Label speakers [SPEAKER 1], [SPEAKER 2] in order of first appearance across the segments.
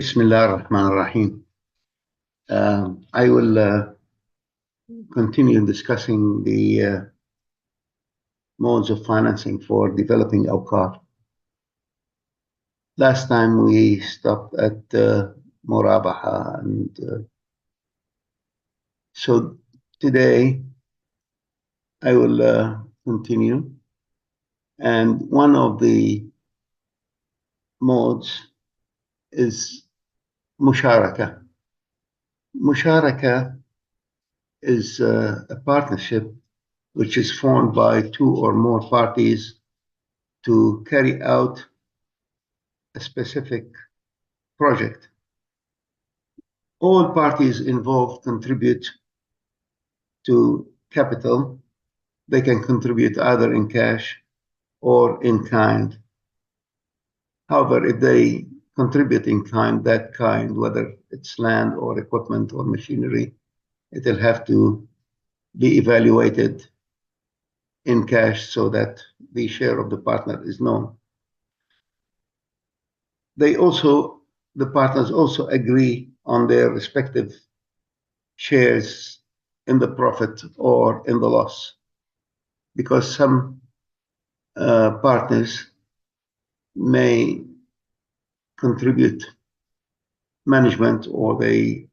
[SPEAKER 1] Bismillah ar-Rahman ar-Rahim. I will continue discussing the modes of financing for developing Awqaf. Last time we stopped at Murabaha, and so today I will continue. And one of the modes is Musharaka. Musharaka is a partnership which is formed by two or more parties to carry out a specific project. All parties involved contribute to capital. They can contribute either in cash or in kind. However, if they contribute in kind, that kind, whether it's land or equipment or machinery, it will have to be evaluated in cash so that the share of the partner is known. The partners also agree on their respective shares in the profit or in the loss, because some partners may contribute management or they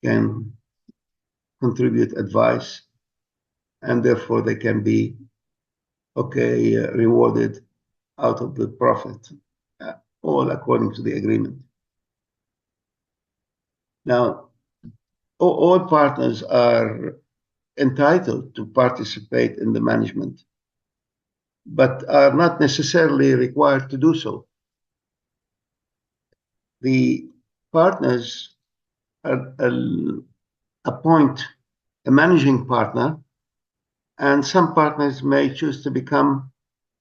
[SPEAKER 1] can contribute advice, and therefore they can be rewarded out of the profit, all according to the agreement. Now, all partners are entitled to participate in the management, but are not necessarily required to do so. The partners appoint a managing partner, and some partners may choose to become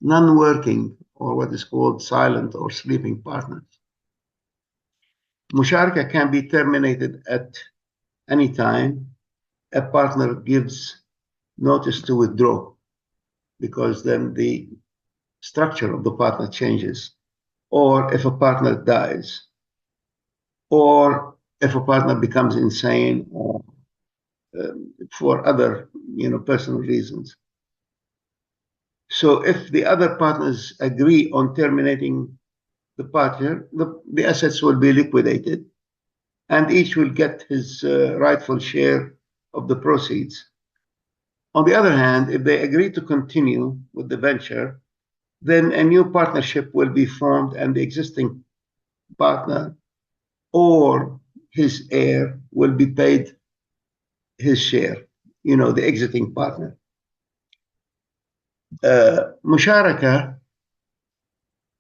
[SPEAKER 1] non-working, or what is called silent or sleeping partners. Musharaka can be terminated at any time a partner gives notice to withdraw, because then the structure of the partner changes, or if a partner dies, or if a partner becomes insane, or for other personal reasons. So if the other partners agree on terminating the partner, the assets will be liquidated, and each will get his rightful share of the proceeds. On the other hand, if they agree to continue with the venture, then a new partnership will be formed, and the existing partner or his heir will be paid his share, the exiting partner. Musharaka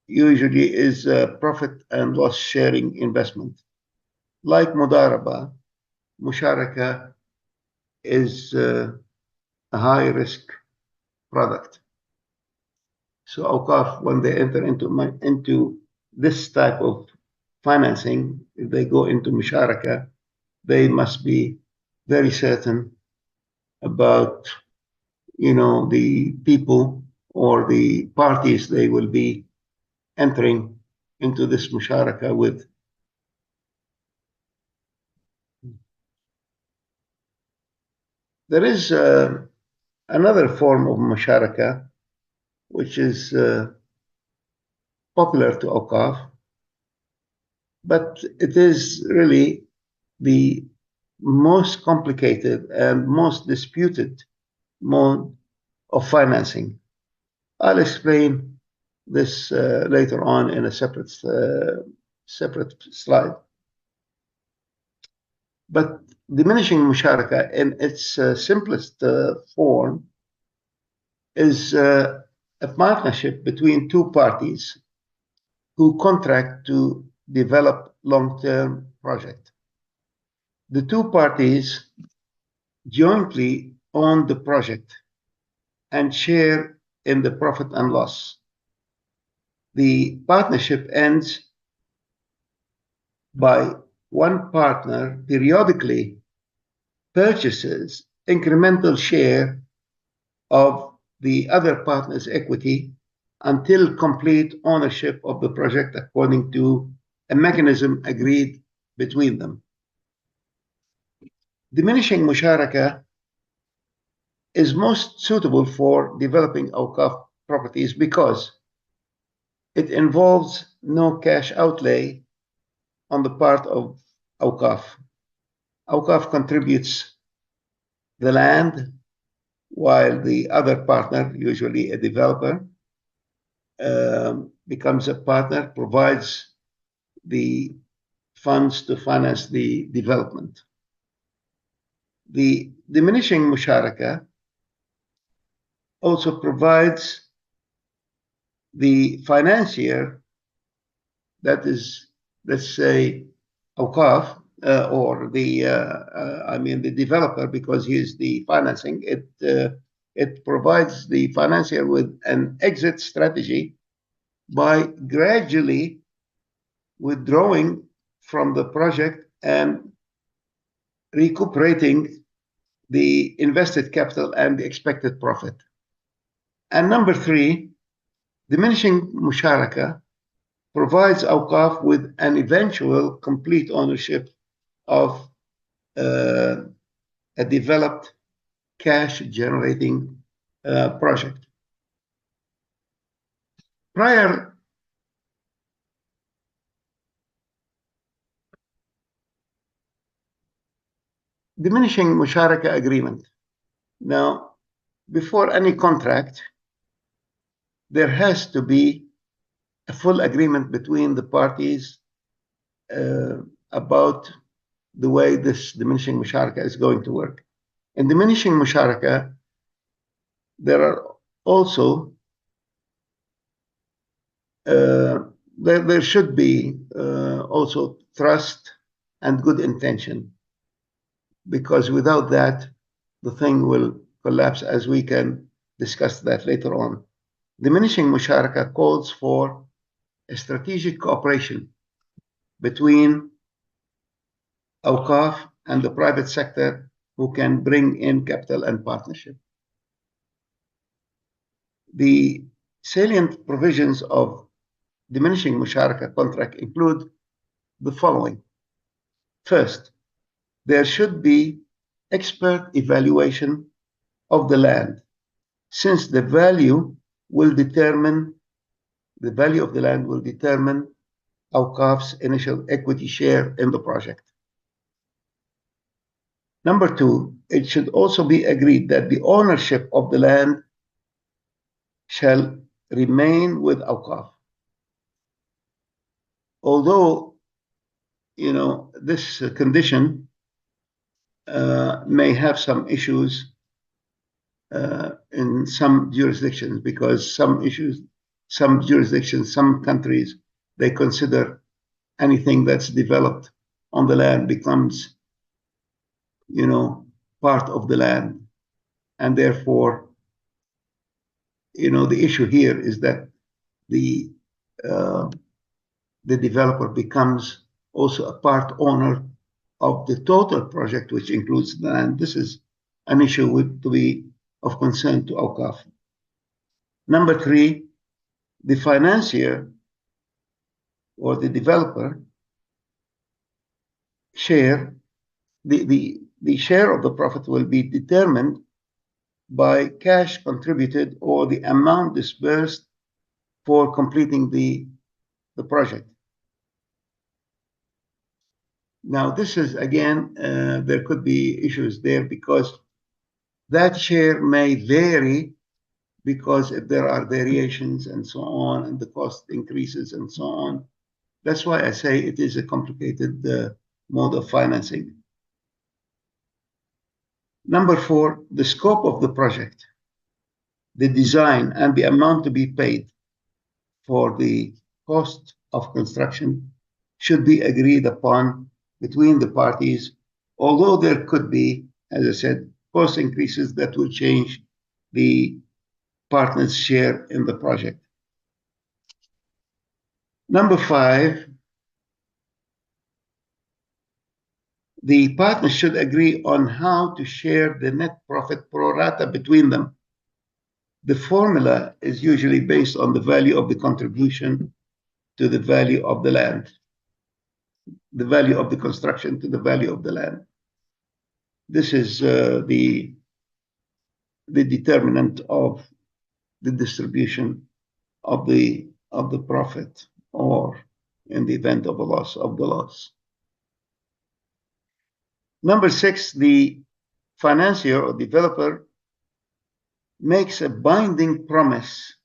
[SPEAKER 1] usually is a profit and loss sharing investment. Like Mudaraba, Musharaka is a high risk product. So Awqaf, when they enter into this type of financing, if they go into Musharaka, they must be very certain about the people or the parties they will be entering into this Musharaka with. There is another form of Musharaka which is popular to Awqaf, but it is really the most complicated and most disputed mode of financing. I'll explain this later on in a separate slide. But diminishing Musharaka in its simplest form is a partnership between two parties who contract to develop long-term project. The two parties jointly own the project and share in the profit and loss. The partnership ends by one partner periodically purchases incremental share of the other partner's equity until complete ownership of the project according to a mechanism agreed between them. Diminishing musharaka is most suitable for developing Awqaf properties because it involves no cash outlay on the part of Awqaf. Awqaf contributes the land, while the other partner, usually a developer, becomes a partner, provides the funds to finance the development. The diminishing musharaka also provides the financier, that is, let's say, Awqaf, or the developer, because he is the financing. It provides the financier with an exit strategy by gradually withdrawing from the project and recuperating the invested capital and the expected profit. And number three, diminishing musharaka provides Awqaf with an eventual complete ownership of a developed cash-generating project. Prior diminishing musharaka agreement. Now, before any contract, there has to be a full agreement between the parties about the way this diminishing musharaka is going to work. In diminishing musharaka, there are also there should be also trust and good intention, because without that, the thing will collapse, as we can discuss that later on. Diminishing musharaka calls for a strategic cooperation between Awqaf and the private sector who can bring in capital and partnership. The salient provisions of diminishing musharaka contract include the following. First, there should be expert evaluation of the land, since the value of the land will determine Awqaf's initial equity share in the project. Number two, it should also be agreed that the ownership of the land shall remain with Awqaf. Although, this condition may have some issues in some jurisdictions, because some jurisdictions, some countries, they consider anything that's developed on the land becomes, part of the land. And therefore, the issue here is that the developer becomes also a part owner of the total project, which includes the land. This is an issue to be of concern to Awqaf. Number three, the financier or the developer share, the share of the profit will be determined by cash contributed or the amount disbursed for completing the project. Now, this is, again, there could be issues there, because that share may vary, because if there are variations and so on, and the cost increases and so on. That's why I say it is a complicated mode of financing. Number four, the scope of the project, the design, and the amount to be paid for the cost of construction should be agreed upon between the parties, although there could be, as I said, cost increases that will change the partners' share in the project. Number five, the partners should agree on how to share the net profit pro rata between them. The formula is usually based on the value of the contribution to the value of the land. the value of the construction to the value of the land. This is the determinant of the distribution of the profit, or in the event of a loss, of the loss. Number 6, the financier or developer makes a binding promise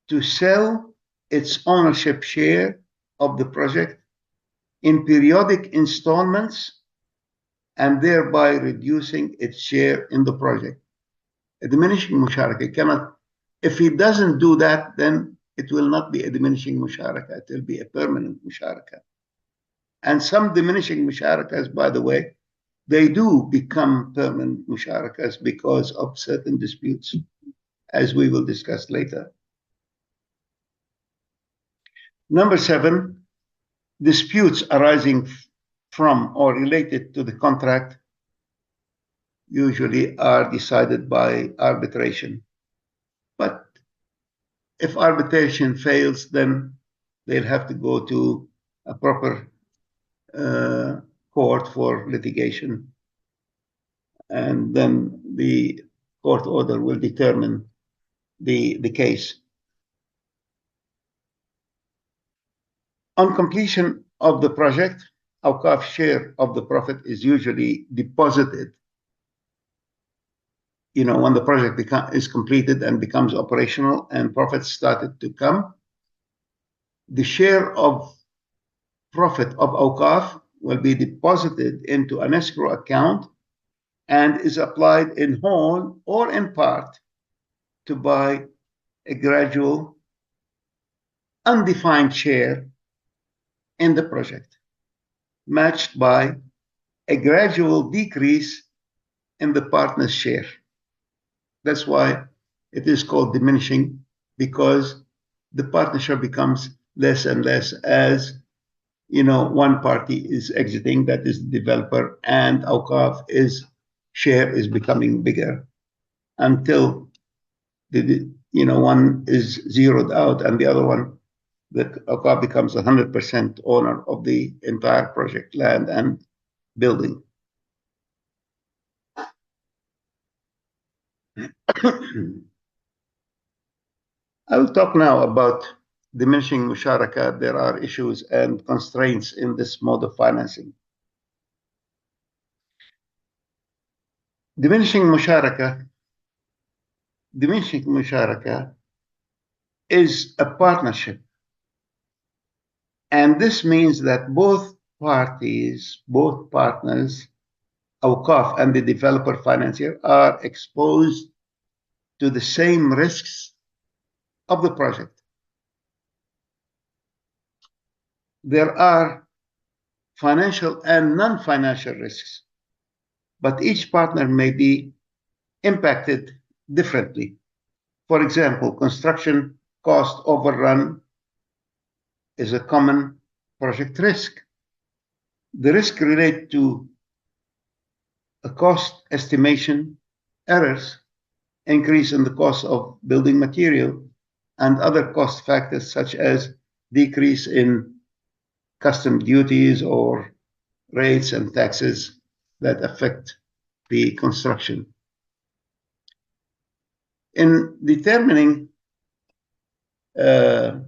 [SPEAKER 1] to sell its ownership share of the project in periodic installments, and thereby reducing its share in the project. A diminishing musharaka cannot, if he doesn't do that, then it will not be a diminishing musharaka, it will be a permanent musharaka. And some diminishing musharakas, by the way, they do become permanent musharakas because of certain disputes, as we will discuss later. Number 7, disputes arising from or related to the contract usually are decided by arbitration. But if arbitration fails, then they'll have to go to a proper court for litigation. And then the court order will determine the case. On completion of the project, Awqaf share of the profit is usually deposited. You know, when the project is completed and becomes operational and profits started to come, the share of profit of Awqaf will be deposited into an escrow account and is applied in whole or in part to buy a gradual, undefined share in the project, matched by a gradual decrease in the partner's share. That's why it is called diminishing, because the partnership becomes less and less as, you know, one party is exiting, that is the developer, and Awqaf share is becoming bigger until one is zeroed out and the other one, the Awqaf becomes 100% owner of the entire project, land and building. I will talk now about diminishing musharaka. There are issues and constraints in this mode of financing. Diminishing musharaka is a partnership. And this means that both partners, Awqaf and the developer financier, are exposed to the same risks of the project. There are financial and non-financial risks, but each partner may be impacted differently. For example, construction cost overrun is a common project risk. The risk related to a cost estimation errors, increase in the cost of building material, and other cost factors such as decrease in custom duties or rates and taxes that affect the construction. In determining a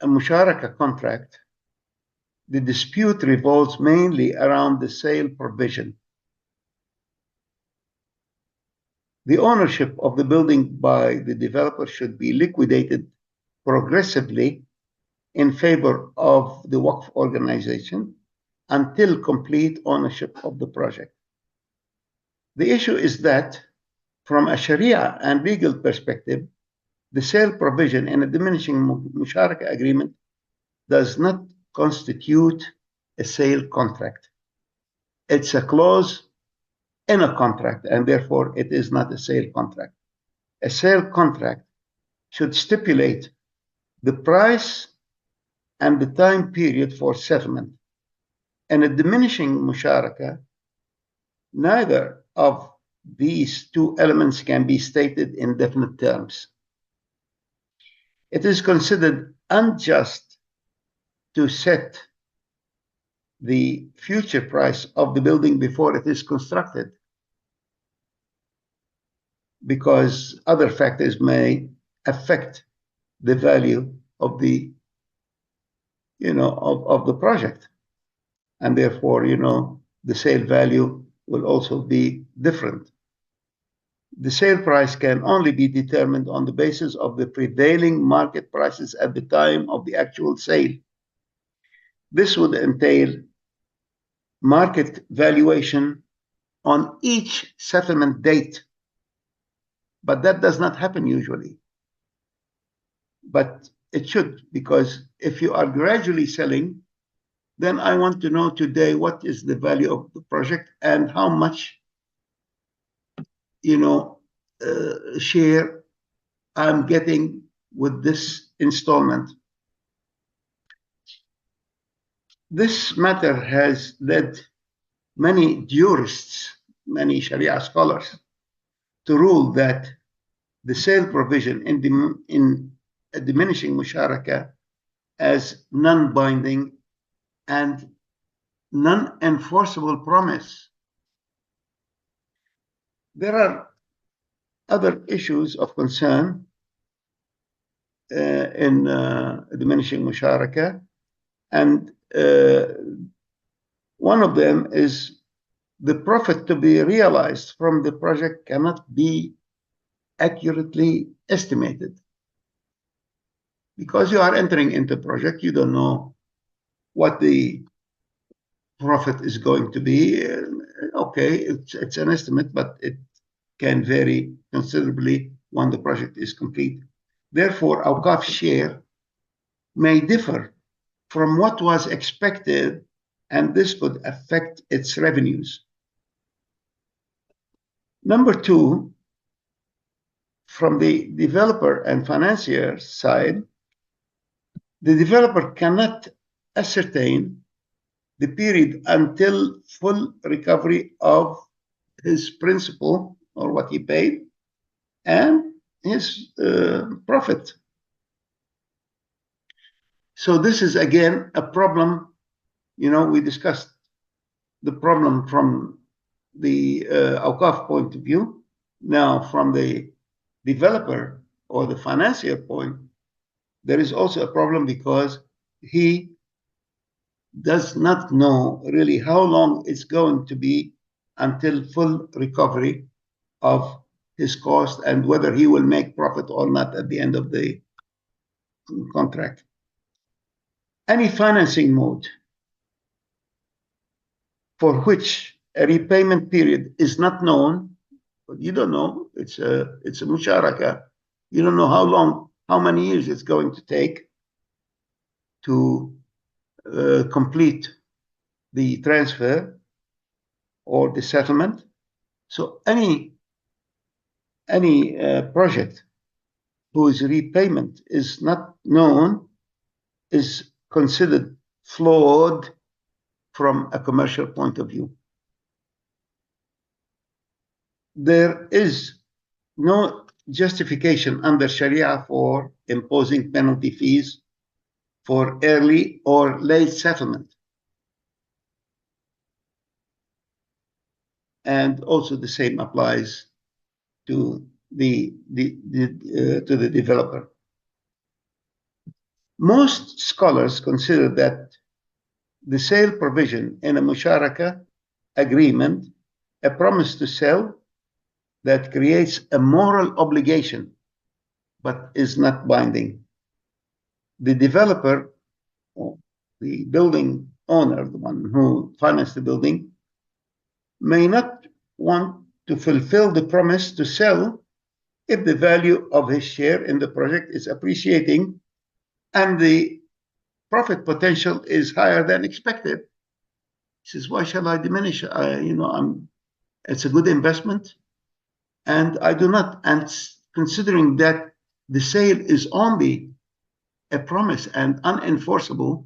[SPEAKER 1] musharaka contract, the dispute revolves mainly around the sale provision. The ownership of the building by the developer should be liquidated progressively in favor of the Waqf organization until complete ownership of the project. The issue is that from a Sharia and legal perspective, the sale provision in a diminishing musharaka agreement does not constitute a sale contract. It's a clause in a contract, and therefore it is not a sale contract. A sale contract should stipulate the price and the time period for settlement. In a diminishing musharaka, neither of these two elements can be stated in definite terms. It is considered unjust to set the future price of the building before it is constructed, because other factors may affect the value of the, of the project. And therefore, the sale value will also be different. The sale price can only be determined on the basis of the prevailing market prices at the time of the actual sale. This would entail market valuation on each settlement date, but that does not happen usually. But it should, because if you are gradually selling, then I want to know today what is the value of the project and how much, share I'm getting with this installment. This matter has led many jurists, many Sharia scholars, to rule that the sale provision in a diminishing musharaka as non-binding and non-enforceable promise. There are other issues of concern in diminishing musharaka, and one of them is the profit to be realized from the project cannot be accurately estimated. Because you are entering into a project, you don't know what the profit is going to be. Okay, it's an estimate, but it can vary considerably when the project is complete. Therefore, Awqaf share may differ from what was expected, and this could affect its revenues. Number two, from the developer and financier side, the developer cannot ascertain the period until full recovery of his principal or what he paid and his profit. So this is again a problem. We discussed the problem from the Awqaf point of view. Now, from the developer or the financier point, there is also a problem because he does not know really how long it's going to be until full recovery of his cost and whether he will make profit or not at the end of the contract. Any financing mode for which a repayment period is not known, but you don't know, it's a musharaka, you don't know how many years it's going to take to complete the transfer or the settlement. So any project whose repayment is not known is considered flawed from a commercial point of view. There is no justification under Sharia for imposing penalty fees for early or late settlement. And also the same applies to the developer. Most scholars consider that the sale provision in a musharaka agreement, a promise to sell that creates a moral obligation but is not binding. The developer, or the building owner, the one who financed the building, may not want to fulfill the promise to sell if the value of his share in the project is appreciating and the profit potential is higher than expected. He says, why shall I diminish? It's a good investment, and I do not. And considering that the sale is only a promise and unenforceable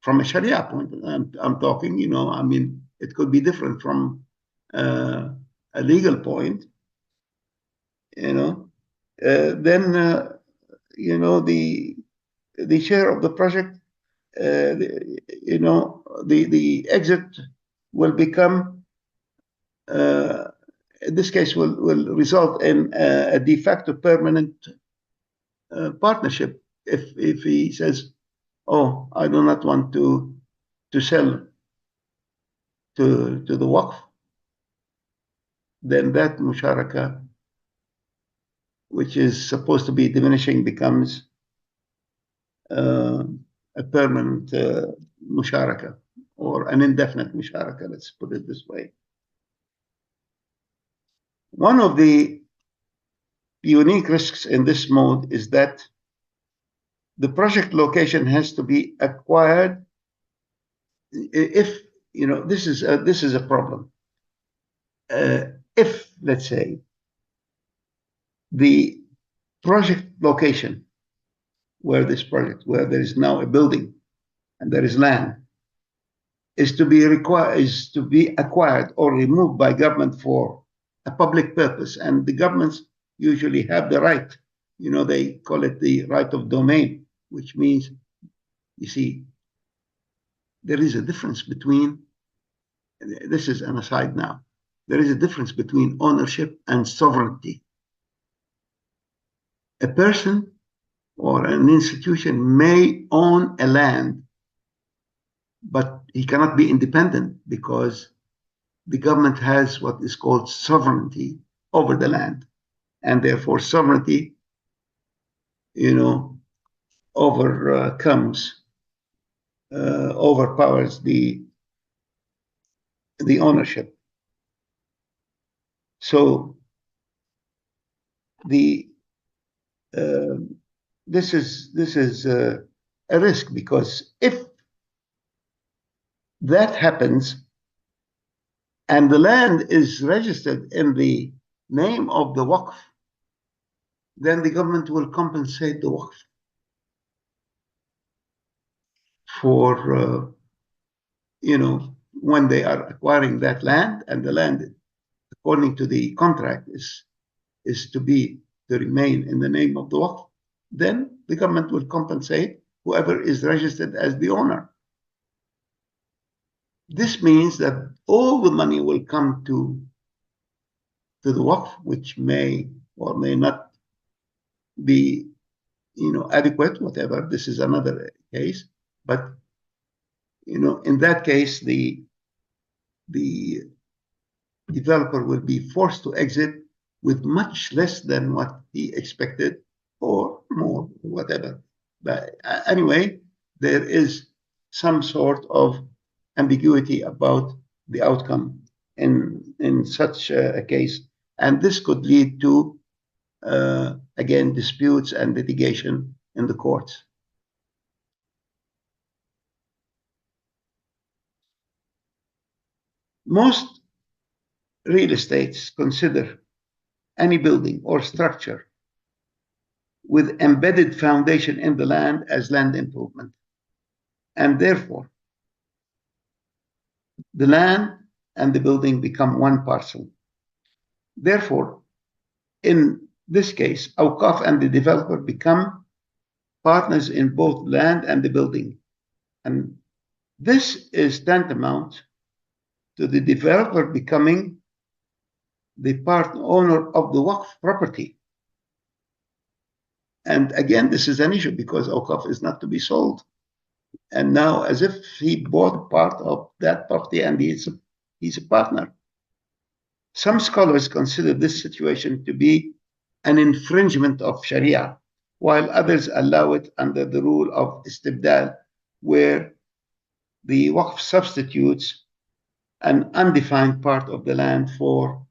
[SPEAKER 1] from a Sharia point, I'm talking, it could be different from a legal point, then, the share of the project, the exit will become, in this case, will result in a de facto permanent partnership. If he says, "Oh, I do not want to sell to the Waqf," then that musharaka, which is supposed to be diminishing, becomes a permanent musharaka, or an indefinite musharaka, let's put it this way. One of the unique risks in this mode is that the project location has to be acquired. If this is a problem. If, let's say, the project location where there is now a building and there is land, is to be acquired or removed by government for a public purpose, and the governments usually have the right, they call it the right of domain, which means, you see, there is a difference between, this is an aside now, there is a difference between ownership and sovereignty. A person or an institution may own a land, but he cannot be independent because the government has what is called sovereignty over the land, and therefore sovereignty, overpowers the ownership. So this is a risk, because if that happens and the land is registered in the name of the Waqf, then the government will compensate the Waqf for, when they are acquiring that land, and the land, according to the contract, is to remain in the name of the Waqf, then the government will compensate whoever is registered as the owner. This means that all the money will come to the Waqf, which may or may not be, adequate, whatever. This is another case. But, in that case, the developer will be forced to exit with much less than what he expected, or more, whatever. But anyway, there is some sort of ambiguity about the outcome in such a case, and this could lead to again, disputes and litigation in the courts. Most real estates consider any building or structure with embedded foundation in the land as land improvement, and therefore the land and the building become one parcel. Therefore, in this case, Awqaf and the developer become partners in both land and the building, and this is tantamount to the developer becoming the part owner of the Waqf property. And again, this is an issue because Awqaf is not to be sold. And now, as if he bought part of that property and he's a partner. Some scholars consider this situation to be an infringement of Sharia, while others allow it under the rule of istibdal, where the Waqf substitutes an undefined part of the land for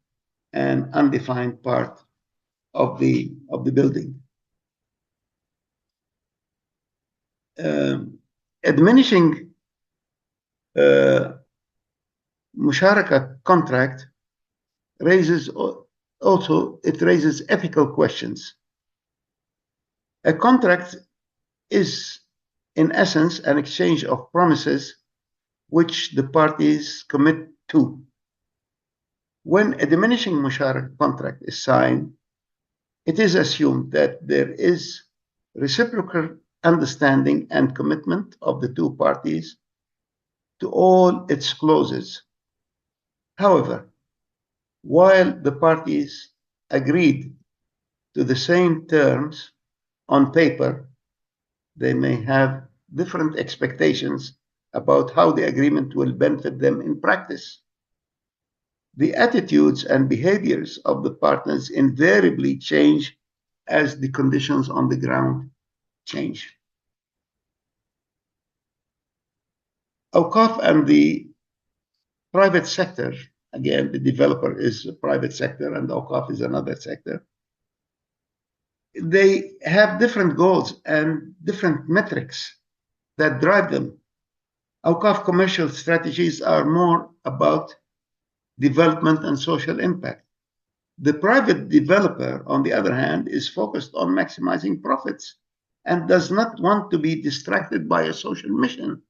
[SPEAKER 1] an undefined part of the building. Diminishing musharaka contract raises ethical questions. A contract is, in essence, an exchange of promises which the parties commit to. When a diminishing musharaka contract is signed, it is assumed that there is reciprocal understanding and commitment of the two parties to all its clauses. However, while the parties agreed to the same terms on paper, they may have different expectations about how the agreement will benefit them in practice. The attitudes and behaviors of the partners invariably change as the conditions on the ground change. Awqaf and the private sector, again, the developer is a private sector and Awqaf is another sector. They have different goals and different metrics that drive them. Awqaf commercial strategies are more about development and social impact. The private developer, on the other hand, is focused on maximizing profits and does not want to be distracted by a social mission.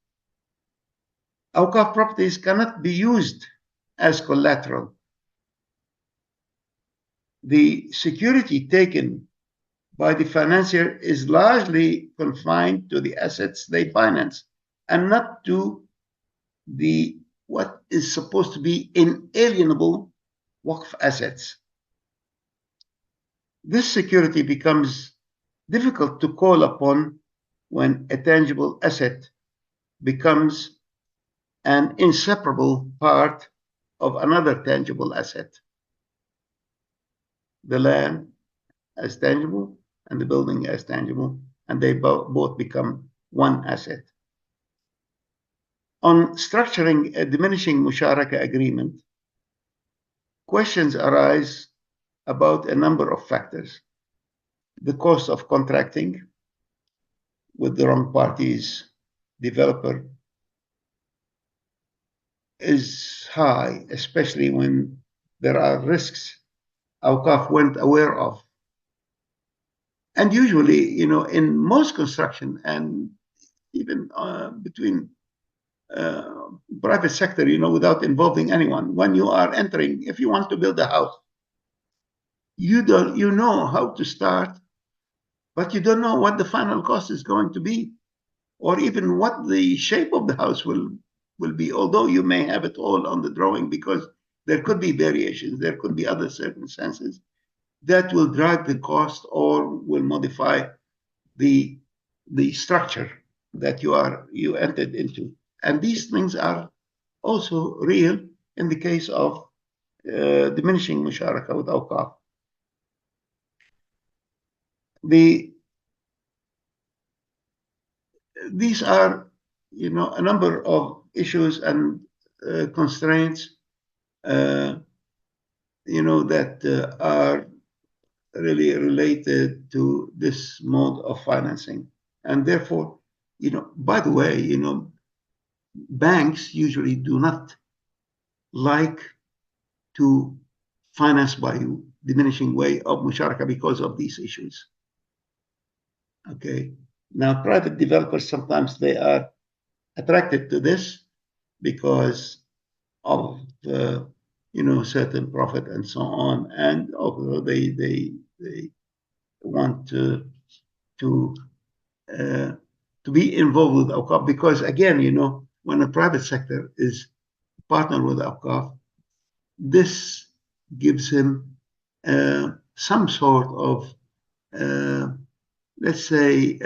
[SPEAKER 1] Awqaf properties cannot be used as collateral. The security taken by the financier is largely confined to the assets they finance and not to what is supposed to be inalienable Waqf assets. This security becomes difficult to call upon when a tangible asset becomes an inseparable part of another tangible asset. The land as tangible and the building as tangible, and they both become one asset. On structuring a diminishing musharaka agreement, questions arise about a number of factors. The cost of contracting with the wrong party's developer is high, especially when there are risks Awqaf weren't aware of. And usually, in most construction and even between private sector, without involving anyone, when you are entering, if you want to build a house, you know how to start, but you don't know what the final cost is going to be, or even what the shape of the house will be, although you may have it all on the drawing, because there could be variations, there could be other circumstances that will drive the cost or will modify the structure that you entered into. And these things are also real in the case of diminishing musharaka with Awqaf. These are, a number of issues and constraints, that are really related to this mode of financing. And therefore, by the way, banks usually do not like to finance by diminishing way of musharaka because of these issues. Okay. Now, private developers, sometimes they are attracted to this because of certain profit and so on, and also they want to be involved with Awqaf because, again, when a private sector is partner with Awqaf, this gives him some sort of let's say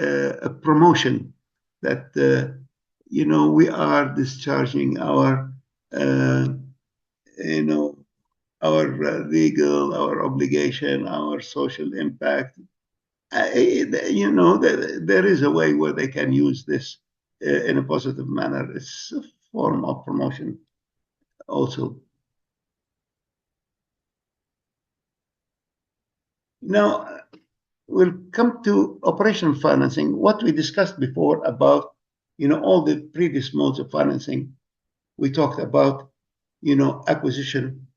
[SPEAKER 1] a promotion that we are discharging our our legal, our obligation, our social impact. There is a way where they can use this in a positive manner. It's a form of promotion also. Now, we'll come to operational financing. What we discussed before about, all the previous modes of financing, we talked about, acquisition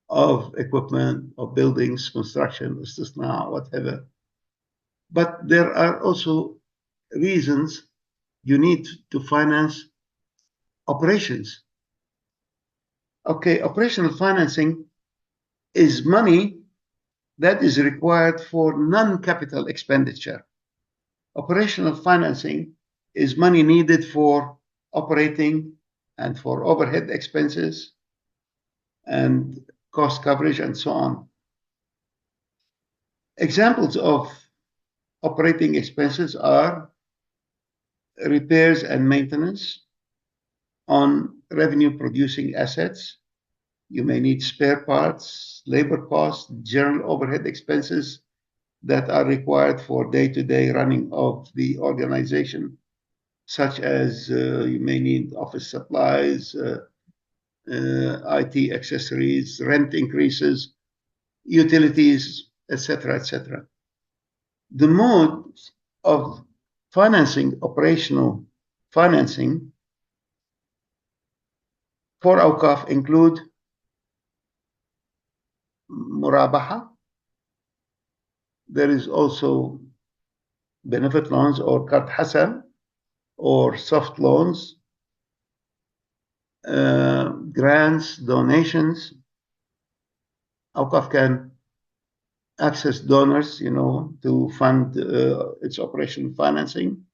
[SPEAKER 1] of equipment, of buildings, construction, istisna, whatever. But there are also reasons you need to finance operations. Okay, operational financing is money that is required for non-capital expenditure. Operational financing is money needed for operating and for overhead expenses and cost coverage and so on. Examples of operating expenses are repairs and maintenance on revenue-producing assets. You may need spare parts, labor costs, general overhead expenses that are required for day-to-day running of the organization, such as you may need office supplies, IT accessories, rent increases, utilities, etc., etc. The mode of financing, operational financing for Awqaf include murabaha. There is also benefit loans or qard hasan or soft loans, grants, donations. Awqaf can access donors, to fund its operational financing.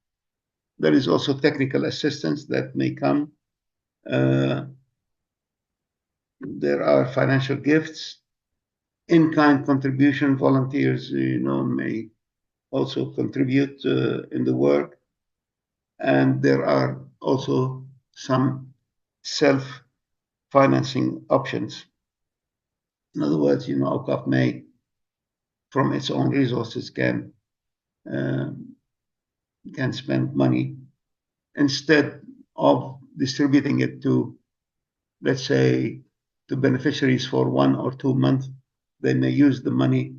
[SPEAKER 1] There is also technical assistance that may come. There are financial gifts, in-kind contribution. Volunteers, may also contribute in the work. And there are also some self-financing options. In other words, Awqaf may, from its own resources, can spend money instead of distributing it to, let's say, to beneficiaries for 1 or 2 months. They may use the money,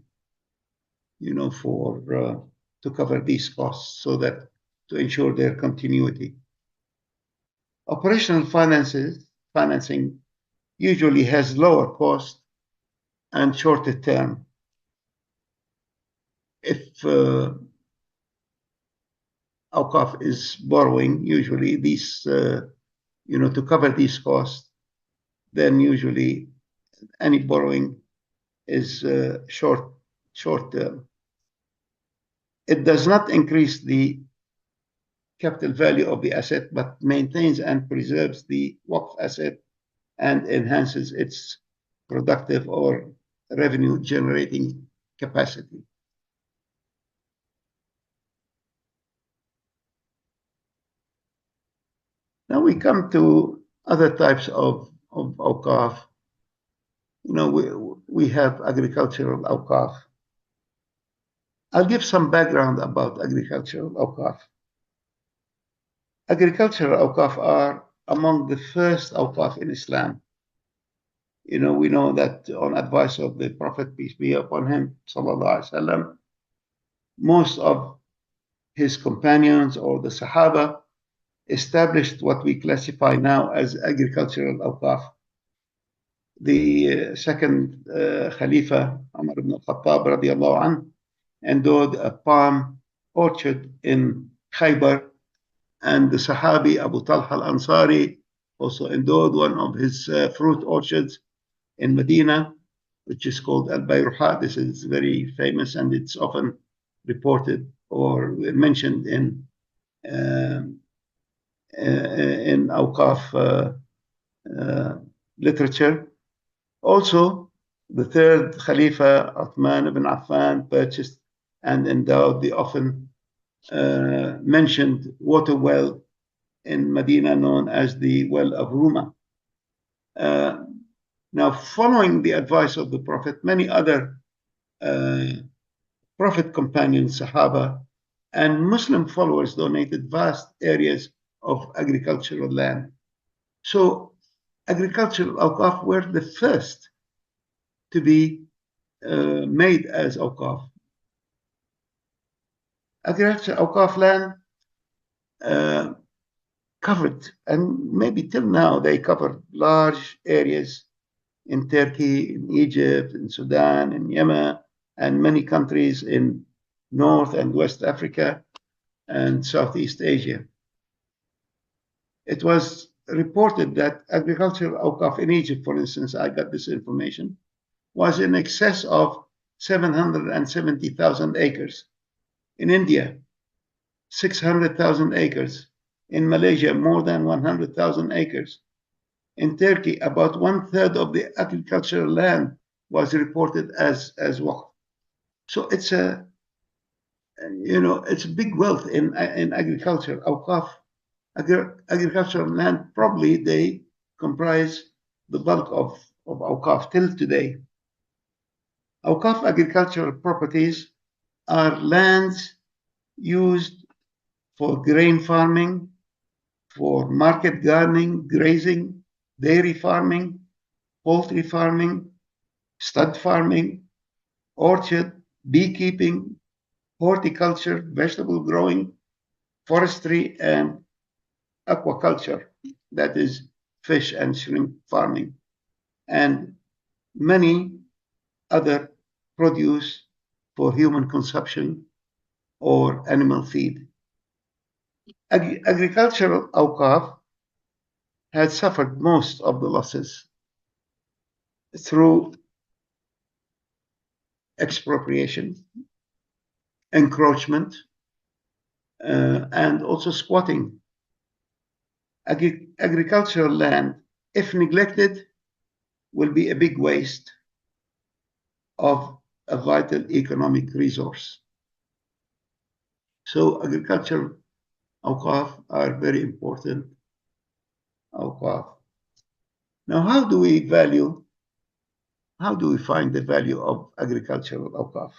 [SPEAKER 1] for to cover these costs, so that to ensure their continuity. Operational financing usually has lower cost and shorter term. If Awqaf is borrowing, usually these, to cover these costs, then usually any borrowing is short term. It does not increase the capital value of the asset, but maintains and preserves the Waqf asset and enhances its productive or revenue generating capacity. Now we come to other types of Awqaf. We have agricultural Awqaf. I'll give some background about agricultural Awqaf. Agricultural Awqaf are among the first Awqaf in Islam. We know that on advice of the Prophet, peace be upon him, sallallahu alaihi wasallam, most of his companions or the Sahaba established what we classify now as agricultural Awqaf. The second Khalifa, Umar ibn al-Khattab radiallahu anhu, endowed a palm orchard in Khaybar, and the Sahabi Abu Talha al-Ansari also endowed one of his fruit orchards in Medina, which is called Al-Bayruha. This is very famous, and it's often reported or mentioned in Awqaf literature. Also, the third Khalifa, Uthman ibn Affan, purchased and endowed the often mentioned water well in Medina known as the Well of Ruma. Now, following the advice of the Prophet, many other Prophet companions, Sahaba, and Muslim followers donated vast areas of agricultural land. So agricultural Awqaf were the first to be made as Awqaf. Agricultural Awqaf land covered, and maybe till now they cover large areas in Turkey, in Egypt, in Sudan, in Yemen, and many countries in North and West Africa and Southeast Asia. It was reported that agricultural Awqaf in Egypt, for instance, I got this information, was in excess of 770,000 acres. In India, 600,000 acres. In Malaysia, more than 100,000 acres. In Turkey, about 1/3 of the agricultural land was reported as Waqf. So it's a big wealth in agriculture. Awqaf, agricultural land, probably they comprise the bulk of Awqaf till today. Awqaf agricultural properties are lands used for grain farming, for market gardening, grazing, dairy farming, poultry farming, stud farming, orchard, beekeeping, horticulture, vegetable growing, forestry, and aquaculture, that is fish and shrimp farming, and many other produce for human consumption or animal feed. Agricultural Awqaf had suffered most of the losses through expropriation, encroachment, and also squatting. Agricultural land, if neglected, will be a big waste of a vital economic resource. So agricultural Awqaf are very important Awqaf. Now, how do we find the value of agricultural Awqaf?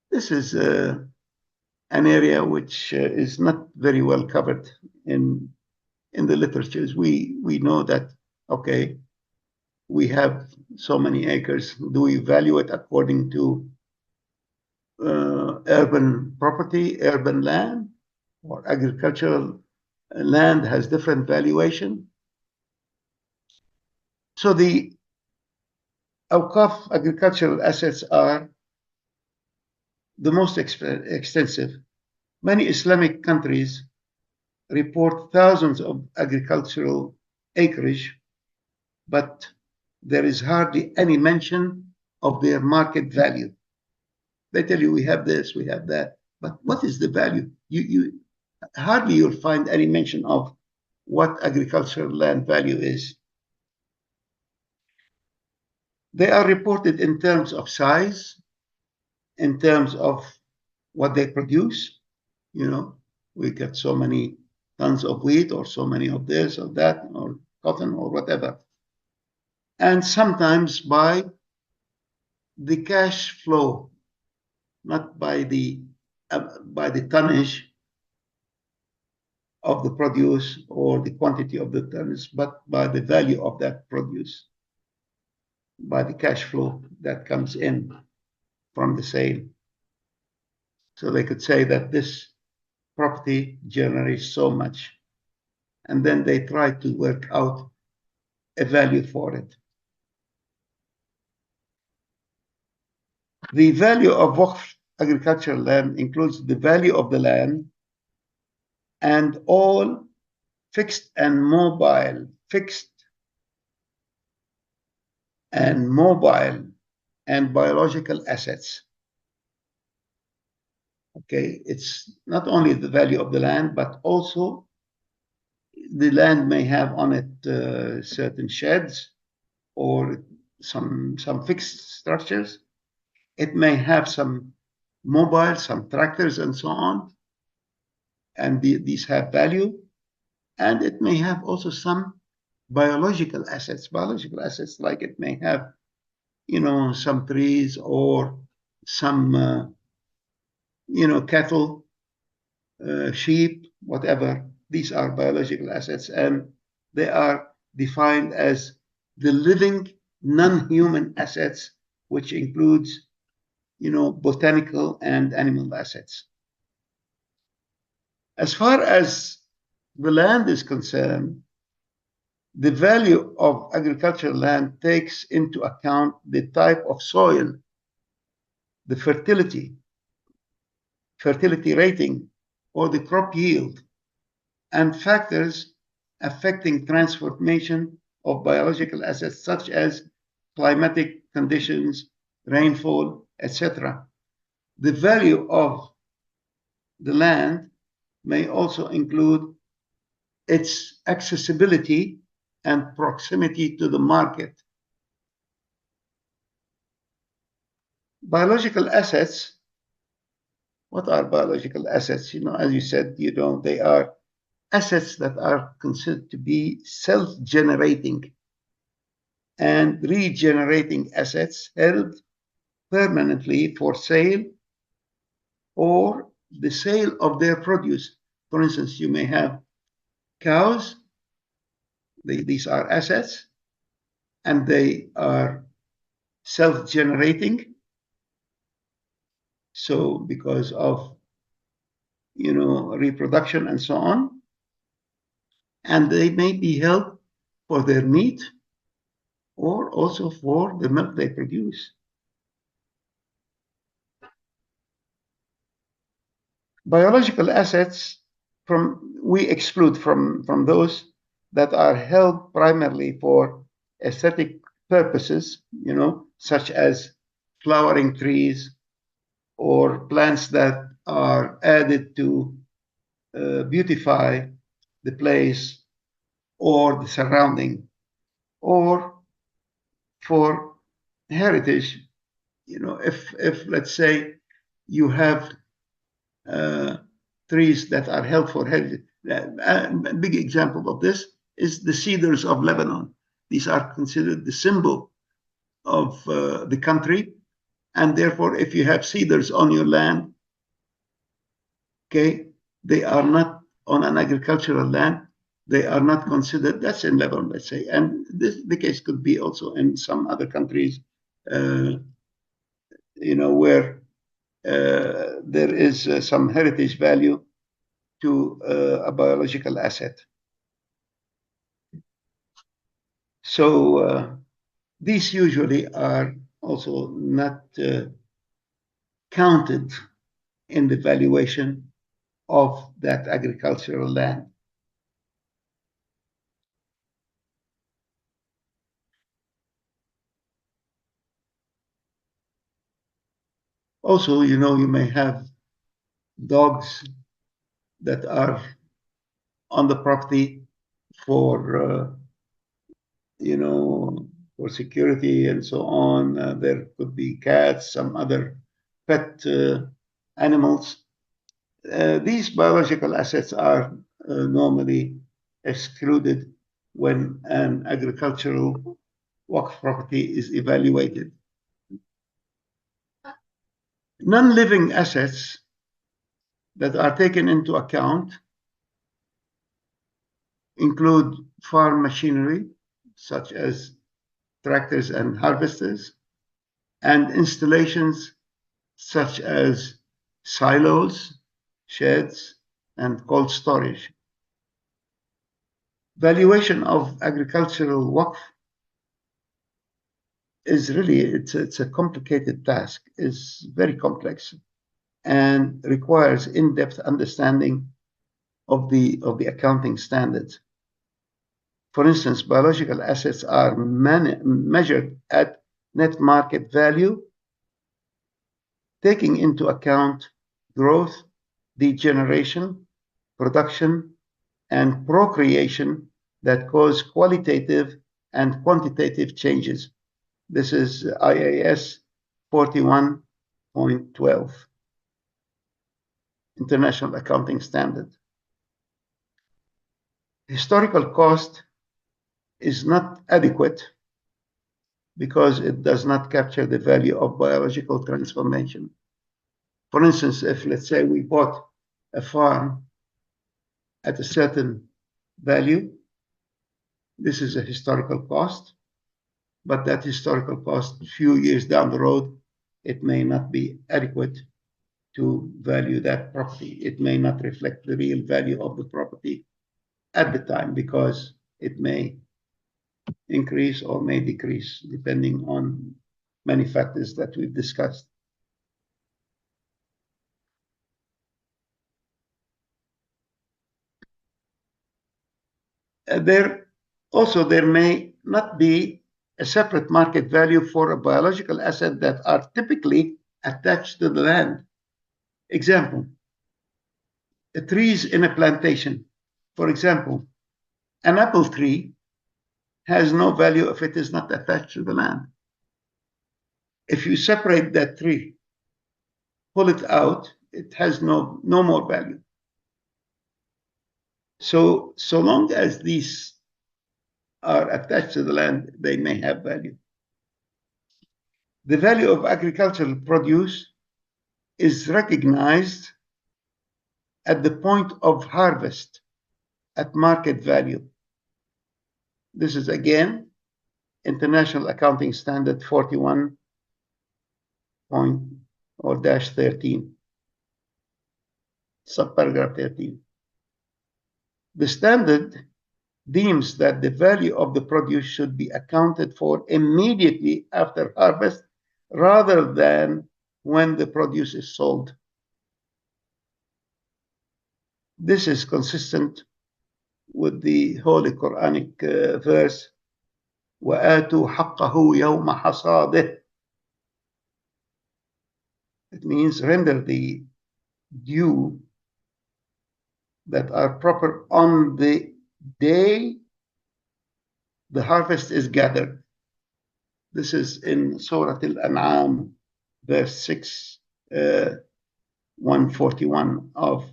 [SPEAKER 1] This is an area which is not very well covered in the literatures. We know that, okay, we have so many acres. Do we value it according to urban property, urban land, or agricultural land has different valuation? So the Awqaf agricultural assets are the most extensive. Many Islamic countries report thousands of agricultural acreage, but there is hardly any mention of their market value. They tell you we have this, we have that, but what is the value? You hardly you'll find any mention of what agricultural land value is. They are reported in terms of size, in terms of what they produce. We get so many tons of wheat or so many of this or that or cotton or whatever. And sometimes by the cash flow, not by the tonnage of the produce or the quantity of the tonnage, but by the value of that produce, by the cash flow that comes in from the sale. So they could say that this property generates so much, and then they try to work out a value for it. The value of Waqf agricultural land includes the value of the land and all fixed and mobile and biological assets. Okay, it's not only the value of the land, but also the land may have on it certain sheds or some fixed structures. It may have some mobile, some tractors and so on, and these have value. And it may have also some biological assets like it may have, some trees or some, cattle, sheep, whatever. These are biological assets, and they are defined as the living non-human assets, which includes, botanical and animal assets. As far as the land is concerned, the value of agricultural land takes into account the type of soil, the fertility rating, or the crop yield, and factors affecting transformation of biological assets such as climatic conditions, rainfall, etc. The value of the land may also include its accessibility and proximity to the market. Biological assets. What are biological assets? As you said, they are assets that are considered to be self-generating and regenerating assets held permanently for sale or the sale of their produce. For instance, you may have cows. These are assets, and they are self-generating. So because of reproduction and so on, and they may be held for their meat or also for the milk they produce. Biological assets we exclude from those that are held primarily for aesthetic purposes, such as flowering trees or plants that are added to beautify the place or the surrounding, or for heritage. If let's say you have trees that are held for heritage. A big example of this is the cedars of Lebanon. These are considered the symbol of the country, and therefore, if you have cedars on your land, okay, they are not on an agricultural land. They are not considered. That's in Lebanon, let's say, and the case could be also in some other countries, where there is some heritage value to a biological asset. So these usually are also not counted in the valuation of that agricultural land. Also, you may have dogs that are on the property for for security and so on. There could be cats, some other pet animals. These biological assets are normally excluded when an agricultural Waqf property is evaluated. Non-living assets that are taken into account include farm machinery, such as tractors and harvesters, and installations such as silos, sheds, and cold storage. Valuation of agricultural Waqf is really, it's a complicated task. It's very complex and requires in-depth understanding of the accounting standards. For instance, biological assets are measured at net market value, taking into account growth, degeneration, production, and procreation that cause qualitative and quantitative changes. This is IAS 41.12, International Accounting Standard. Historical cost is not adequate because it does not capture the value of biological transformation. For instance, if let's say we bought a farm at a certain value, this is a historical cost, but that historical cost, a few years down the road, it may not be adequate to value that property. It may not reflect the real value of the property at the time because it may increase or may decrease depending on many factors that we've discussed. There may not be a separate market value for a biological asset that are typically attached to the land. Example, trees in a plantation. For example, an apple tree has no value if it is not attached to the land. If you separate that tree, pull it out, it has no more value. So long as these are attached to the land, they may have value. The value of agricultural produce is recognized at the point of harvest at market value. This is again International Accounting Standard 41 -13, subparagraph 13. The standard deems that the value of the produce should be accounted for immediately after harvest rather than when the produce is sold. This is consistent with the Holy Quranic verse, وَآتُوا حَقَّهُ يَوْمَ حَصَادِهِ. It means render the due that are proper on the day the harvest is gathered. This is in Surah Al-An'am, verse 6, 141 of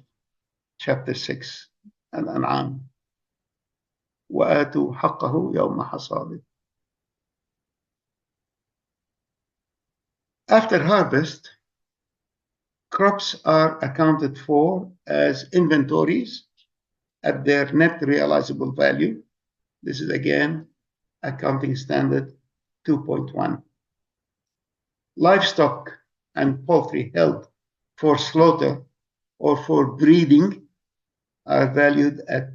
[SPEAKER 1] chapter 6, Al-An'am. وَآتُوا حَقَّهُ يَوْمَ حَصَادِهِ. After harvest, crops are accounted for as inventories at their net realizable value. This is again Accounting Standard 2.1. Livestock and poultry held for slaughter or for breeding are valued at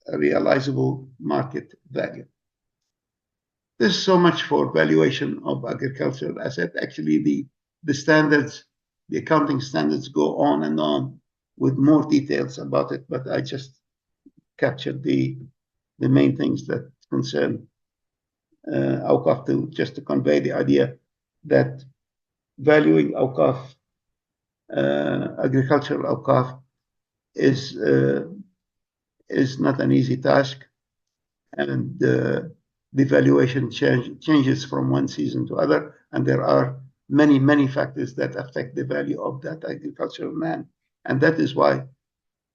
[SPEAKER 1] a realizable market value. This is so much for valuation of agricultural asset. Actually, the standards, the accounting standards go on and on with more details about it, but I just captured the main things that concern Awqaf just to convey the idea that valuing Awqaf, agricultural Awqaf, is not an easy task, and the valuation changes from one season to other, and there are many factors that affect the value of that agricultural land, and that is why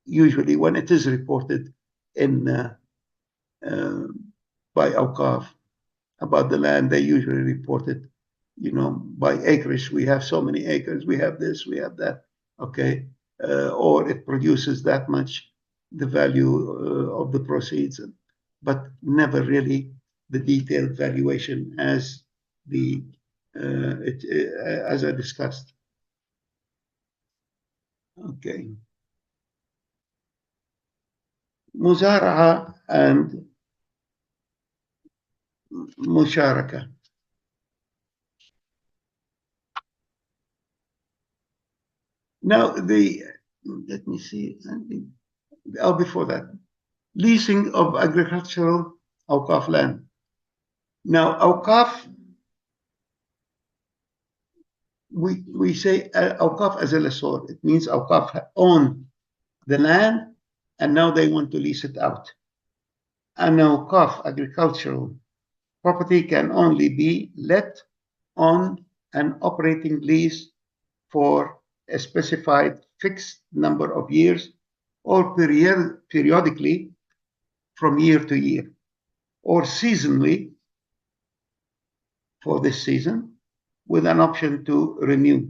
[SPEAKER 1] usually when it is reported in by Awqaf about the land, they usually report it, by acreage. We have so many acres, we have this, we have that, okay, or it produces that much, the value of the proceeds, but never really the detailed valuation as as I discussed. Okay. Muzara'a and Musharaka. Now, let me see. Before that, leasing of agricultural Awqaf land. Now, Awqaf, we say Awqaf as a lessor. It means Awqaf own the land, and now they want to lease it out. An Awqaf agricultural property can only be let on an operating lease for a specified fixed number of years or periodically from year to year, or seasonally for this season with an option to renew.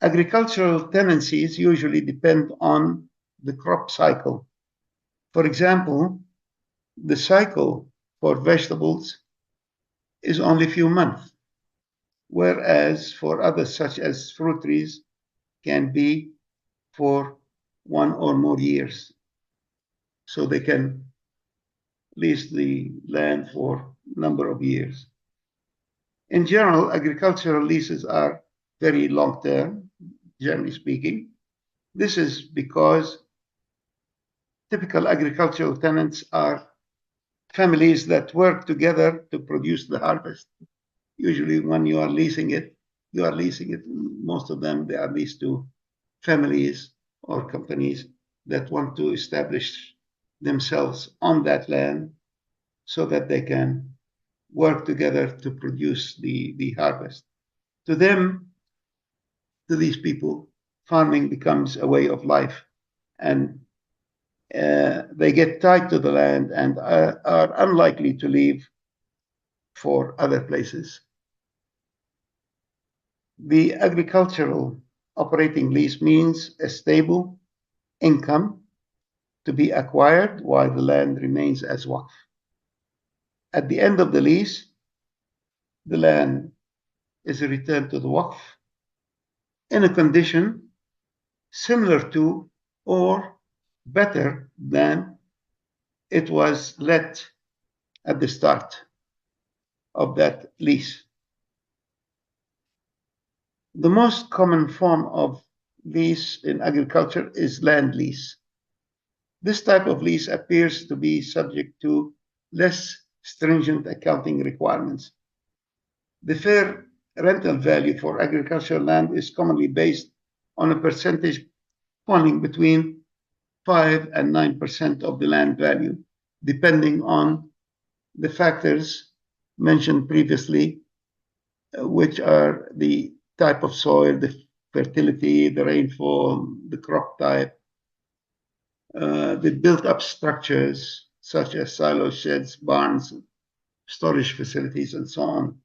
[SPEAKER 1] Agricultural tenancies usually depend on the crop cycle. For example, the cycle for vegetables is only a few months, whereas for others such as fruit trees can be for 1 or more years. So they can lease the land for a number of years. In general, agricultural leases are very long-term, generally speaking. This is because typical agricultural tenants are families that work together to produce the harvest. Usually when you are leasing it, most of them, they are leased to families or companies that want to establish themselves on that land so that they can work together to produce the harvest. To them, to these people, farming becomes a way of life, and they get tied to the land and are unlikely to leave for other places. The agricultural operating lease means a stable income to be acquired while the land remains as waqf. At the end of the lease, the land is returned to the waqf in a condition similar to or better than it was let at the start of that lease. The most common form of lease in agriculture is land lease. This type of lease appears to be subject to less stringent accounting requirements. The fair rental value for agricultural land is commonly based on a percentage falling between 5 and 9% of the land value, depending on the factors mentioned previously, which are the type of soil, the fertility, the rainfall, the crop type, the built-up structures such as silo sheds, barns, storage facilities, and so on.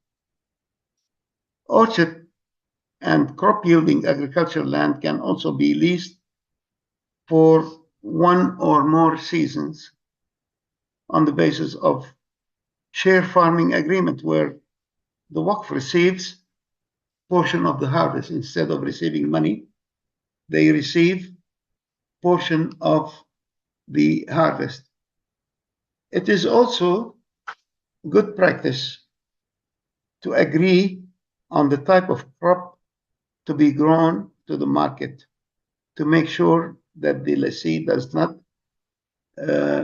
[SPEAKER 1] Orchard and crop-yielding agricultural land can also be leased for one or more seasons on the basis of share farming agreement, where the Waqf receives portion of the harvest. Instead of receiving money, they receive portion of the harvest. It is also good practice to agree on the type of crop to be grown to the market to make sure that the lessee does not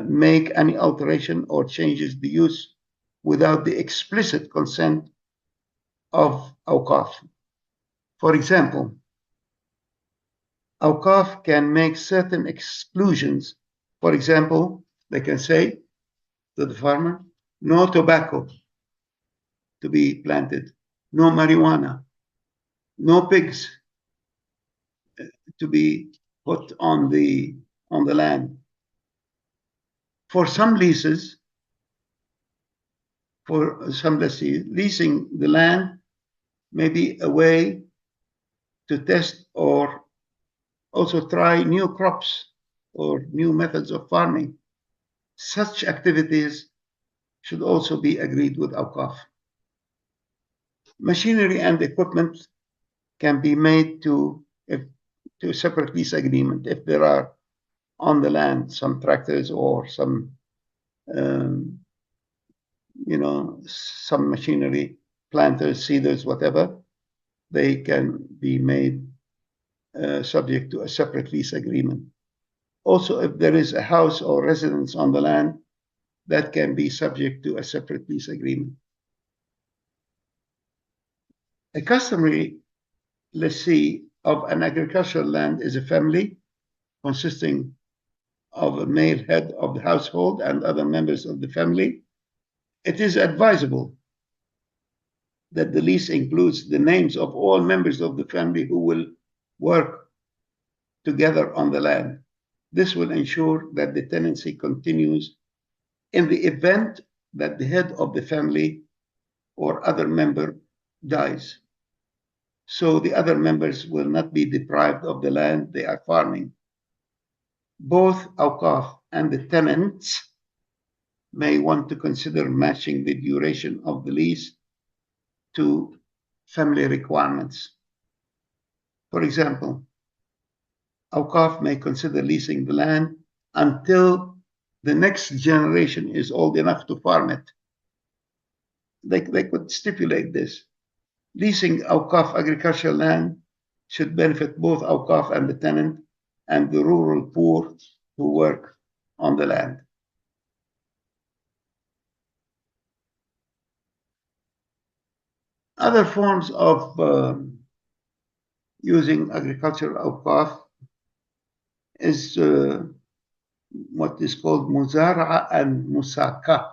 [SPEAKER 1] make any alteration or changes the use without the explicit consent of Awqaf. For example, Awqaf can make certain exclusions. For example, they can say to the farmer, no tobacco to be planted, no marijuana, no pigs to be put on the land. For some leases, for some lessees, leasing the land may be a way to test or also try new crops or new methods of farming. Such activities should also be agreed with Awqaf. Machinery and equipment can be made to a separate lease agreement if there are on the land some tractors or some some machinery, planters, seeders, whatever. They can be made subject to a separate lease agreement. Also, if there is a house or residence on the land, that can be subject to a separate lease agreement. A customary lessee of an agricultural land is a family consisting of a male head of the household and other members of the family. It is advisable that the lease includes the names of all members of the family who will work together on the land. This will ensure that the tenancy continues in the event that the head of the family or other member dies. So the other members will not be deprived of the land they are farming. Both Awqaf and the tenants may want to consider matching the duration of the lease to family requirements. For example, Awqaf may consider leasing the land until the next generation is old enough to farm it. They could stipulate this. Leasing Awqaf agricultural land should benefit both Awqaf and the tenant and the rural poor who work on the land. Other forms of using agricultural Awqaf is what is called muzara'a and musaka.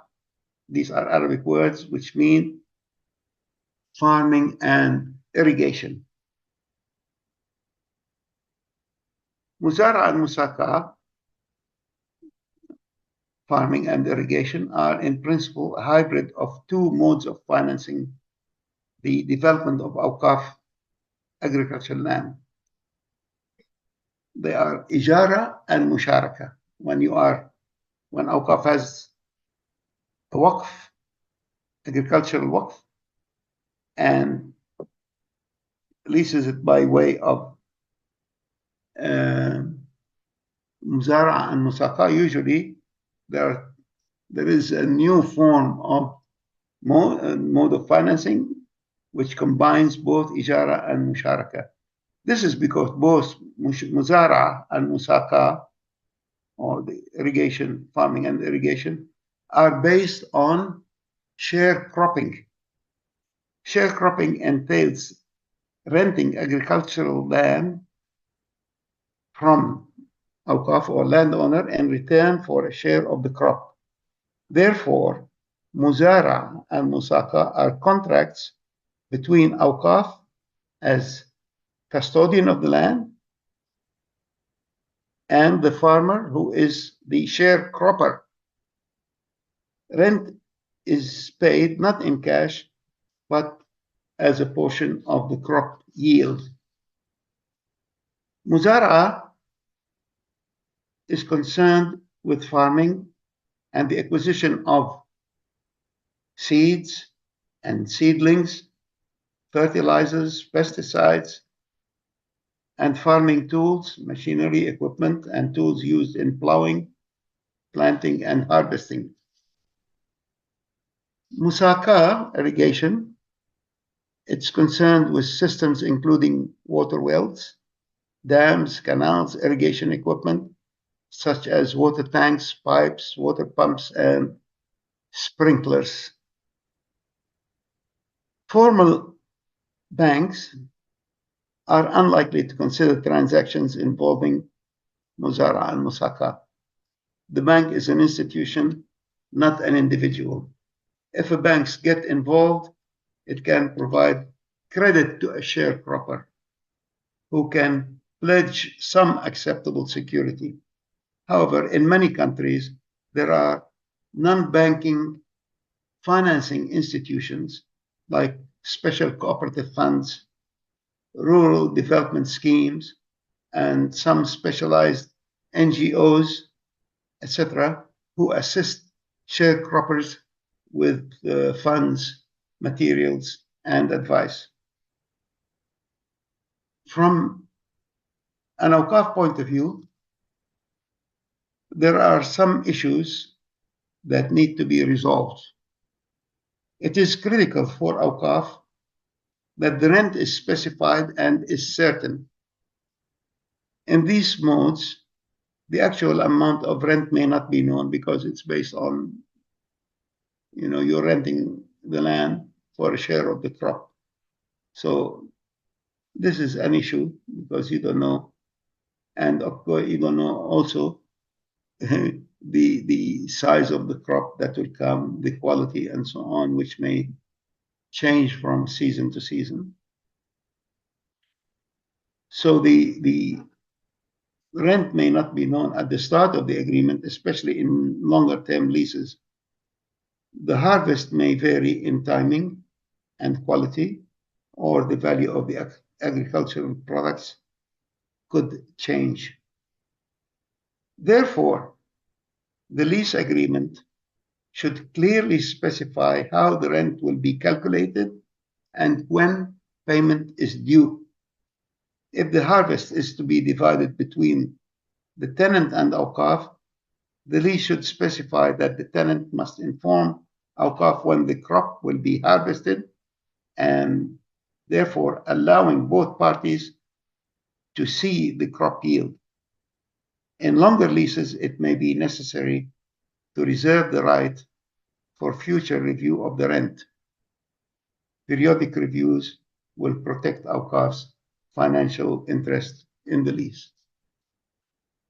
[SPEAKER 1] These are Arabic words which mean farming and irrigation. Muzara'a and musaka, farming and irrigation, are in principle a hybrid of two modes of financing the development of Awqaf agricultural land. They are ijara and musharaka. When Awqaf has a waqf, agricultural waqf, and leases it by way of muzara and musaka, usually there is a new form of mode of financing which combines both ijara and musharaka. This is because both muzara and musaka, or the irrigation, farming and irrigation, are based on sharecropping. Sharecropping entails renting agricultural land from Awqaf or landowner in return for a share of the crop. Therefore, muzara and musaka are contracts between Awqaf as custodian of the land and the farmer who is the sharecropper. Rent is paid not in cash, but as a portion of the crop yield. Muzara'a is concerned with farming and the acquisition of seeds and seedlings, fertilizers, pesticides, and farming tools, machinery, equipment, and tools used in plowing, planting, and harvesting. Musaka, irrigation, it's concerned with systems including water wells, dams, canals, irrigation equipment, such as water tanks, pipes, water pumps, and sprinklers. Formal banks are unlikely to consider transactions involving muzara and musaka. The bank is an institution, not an individual. If a bank gets involved, it can provide credit to a sharecropper who can pledge some acceptable security. However, in many countries, there are non-banking financing institutions like special cooperative funds, rural development schemes, and some specialized NGOs, etc., who assist sharecroppers with funds, materials, and advice. From an Awqaf point of view, there are some issues that need to be resolved. It is critical for Awqaf that the rent is specified and is certain. In these modes, the actual amount of rent may not be known because it's based on, you're renting the land for a share of the crop. So this is an issue because you don't know, and of course you don't know also the size of the crop that will come, the quality, and so on, which may change from season to season. So the rent may not be known at the start of the agreement, especially in longer-term leases. The harvest may vary in timing and quality, or the value of the agricultural products could change. Therefore, the lease agreement should clearly specify how the rent will be calculated and when payment is due. If the harvest is to be divided between the tenant and Awqaf, the lease should specify that the tenant must inform Awqaf when the crop will be harvested, and therefore allowing both parties to see the crop yield. In longer leases, it may be necessary to reserve the right for future review of the rent. Periodic reviews will protect Awqaf's financial interest in the lease.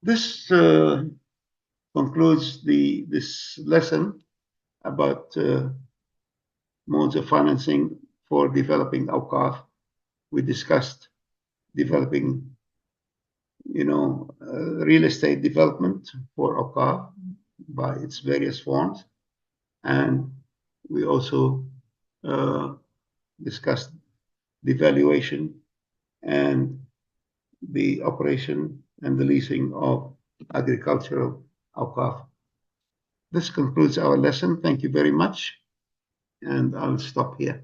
[SPEAKER 1] This concludes this lesson about modes of financing for developing Awqaf. We discussed developing, real estate development for Awqaf by its various forms. And we also discussed the valuation and the operation and the leasing of agricultural Awqaf. This concludes our lesson. Thank you very much. And I'll stop here.